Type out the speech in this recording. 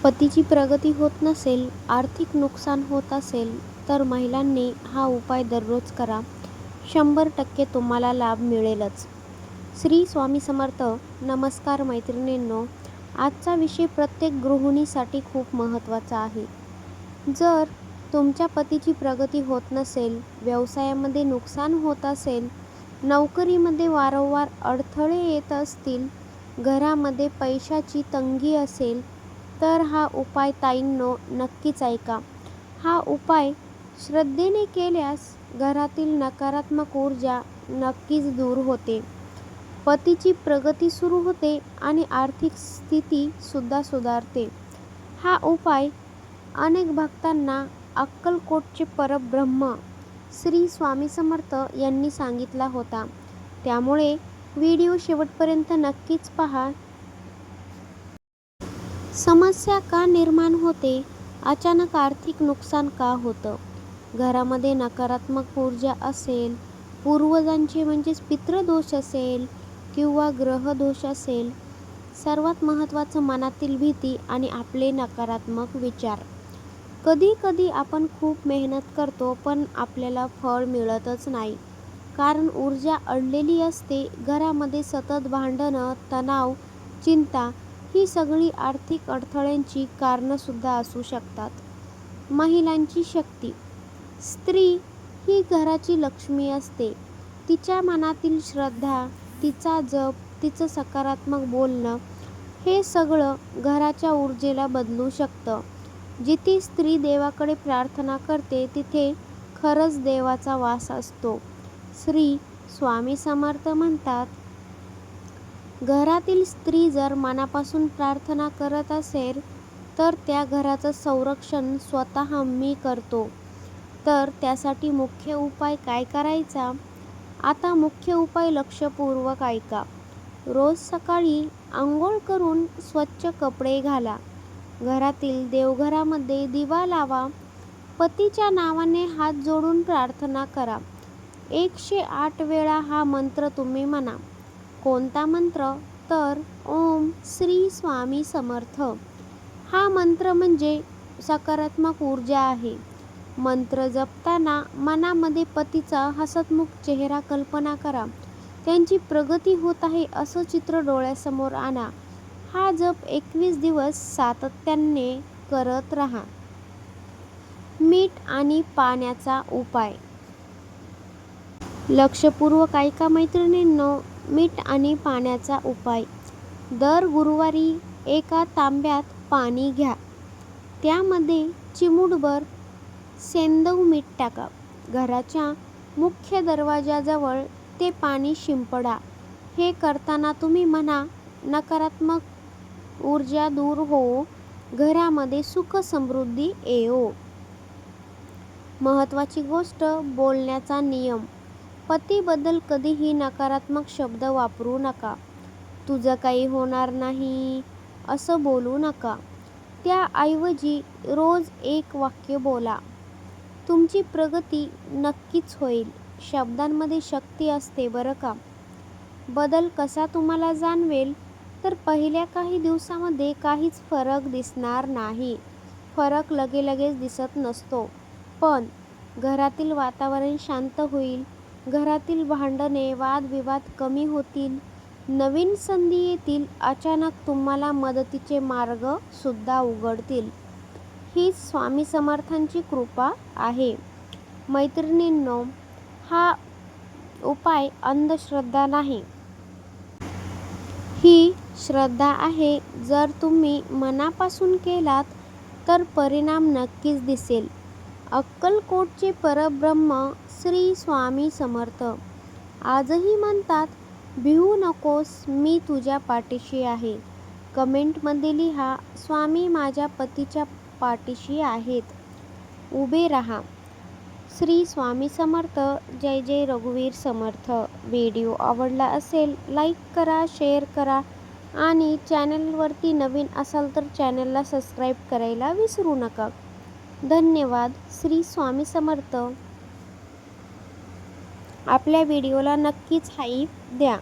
पतीची प्रगती होत नसेल, आर्थिक नुकसान होत असेल, तर महिलांनी हा उपाय दररोज करा. 100% तुम्हाला लाभ मिळेलच. श्री स्वामी समर्थ. नमस्कार मैत्रिणींनो. आजचा विषय प्रत्येक गृहिणीसाठी खूप महत्त्वाचा आहे. जर तुमच्या पतीची प्रगती होत नसेल, व्यवसायामध्ये नुकसान होत असेल, नोकरीमध्ये वारंवार अडथळे येत असतील, घरामध्ये पैशाची तंगी असेल, तर हा उपाय ताईंनो नक्कीच ऐका. हा उपाय श्रद्धेने केल्यास घरातील नकारात्मक ऊर्जा नक्कीच दूर होते, पतीची प्रगती सुरू होते आणि आर्थिक स्थिती सुद्धा सुधारते. हा उपाय अनेक भक्तांना अक्कलकोटचे परब्रह्म श्री स्वामी समर्थ यांनी सांगितला होता. त्यामुळे व्हिडिओ शेवटपर्यंत नक्कीच पहा. समस्या का निर्माण होते? अचानक आर्थिक नुकसान का होतं? घरामध्ये नकारात्मक ऊर्जा असेल, पूर्वजांचे म्हणजेच पितृदोष असेल किंवा ग्रहदोष असेल, सर्वात महत्त्वाचं मनातील भीती आणि आपले नकारात्मक विचार. कधी कधी आपण खूप मेहनत करतो पण आपल्याला फळ मिळतच नाही, कारण ऊर्जा अडलेली असते. घरामध्ये सतत भांडणं, तणाव, चिंता ही सगळी आर्थिक अडथळ्यांची कारणंसुद्धा असू शकतात. महिलांची शक्ती. स्त्री ही घराची लक्ष्मी असते. तिच्या मनातील श्रद्धा, तिचा जप, तिचं सकारात्मक बोलणं हे सगळं घराच्या ऊर्जेला बदलू शकतं. जिथे स्त्री देवाकडे प्रार्थना करते तिथे खरंच देवाचा वास असतो. श्री स्वामी समर्थ म्हणतात, घरातील स्त्री जर मनापासून प्रार्थना करत असेल तर त्या घराचं संरक्षण स्वतः मी करतो. तर त्यासाठी मुख्य उपाय काय करायचा? आता मुख्य उपाय लक्षपूर्वक ऐका. रोज सकाळी अंघोळ करून स्वच्छ कपडे घाला. घरातील देवघरामध्ये दिवा लावा. पतीच्या नावाने हात जोडून प्रार्थना करा. 108 वेळा हा मंत्र तुम्ही म्हणा. कोणता मंत्र? तर ओम श्री स्वामी समर्थ. हा मंत्र म्हणजे सकारात्मक ऊर्जा आहे. मंत्र जपताना मनामध्ये पतीचा हसतमुख चेहरा कल्पना करा. त्यांची प्रगती होत आहे असं चित्र डोळ्यासमोर आणा. हा जप 21 दिवस सातत्याने करत राहा. मीठ आणि पाण्याचा उपाय. लक्षपूर्वक ऐका मैत्रिणींनो. मीठ आणि पाण्याचा उपाय. दर गुरुवारी एका तांब्यात पाणी घ्या. त्यामध्ये चिमूटभर सेंधव मीठ टाका. घराच्या मुख्य दरवाजाजवळ ते पाणी शिंपडा. हे करताना तुम्ही म्हणा, नकारात्मक ऊर्जा दूर हो, घरामध्ये सुख समृद्धी येवो. महत्त्वाची गोष्ट, बोलण्याचा नियम. पतीबद्दल कधीही नकारात्मक शब्द वापरू नका. तुझं काही होणार नाही असं बोलू नका. त्याऐवजी रोज एक वाक्य बोला, तुमची प्रगती नक्कीच होईल. शब्दांमध्ये शक्ती असते बरं का. बदल कसा तुम्हाला जाणवेल? तर पहिल्या काही दिवसामध्ये काहीच फरक दिसणार नाही. फरक लगेच दिसत नसतो. पण घरातील वातावरण शांत होईल. घरातील भांडणे, वादविवाद कमी होतील. नवीन संधी येतील. अचानक तुम्हाला मदतीचे मार्ग सुद्धा उघडतील. हीच स्वामी समर्थांची कृपा आहे. मैत्रिणींनो, हा उपाय अंधश्रद्धा नाही. ही श्रद्धा आहे. जर तुम्ही मनापासून केलात तर परिणाम नक्कीच दिसेल. अक्कलकोटचे परब्रह्म श्री स्वामी समर्थ आजही म्हणतात, भिवू नकोस, मी तुझ्या पाठीशी आहे. कमेंटमध्ये लिहा, स्वामी माझ्या पतीच्या पाठीशी आहेत. उभे रहा. श्री स्वामी समर्थ. जय जय रघुवीर समर्थ. व्हिडिओ आवडला असेल लाईक करा, शेअर करा आणि चॅनलवरती नवीन असाल तर चॅनलला सबस्क्राईब करायला विसरू नका. धन्यवाद. श्री स्वामी समर्थ. आपल्या व्हिडिओला नक्कीच हाईप द्या.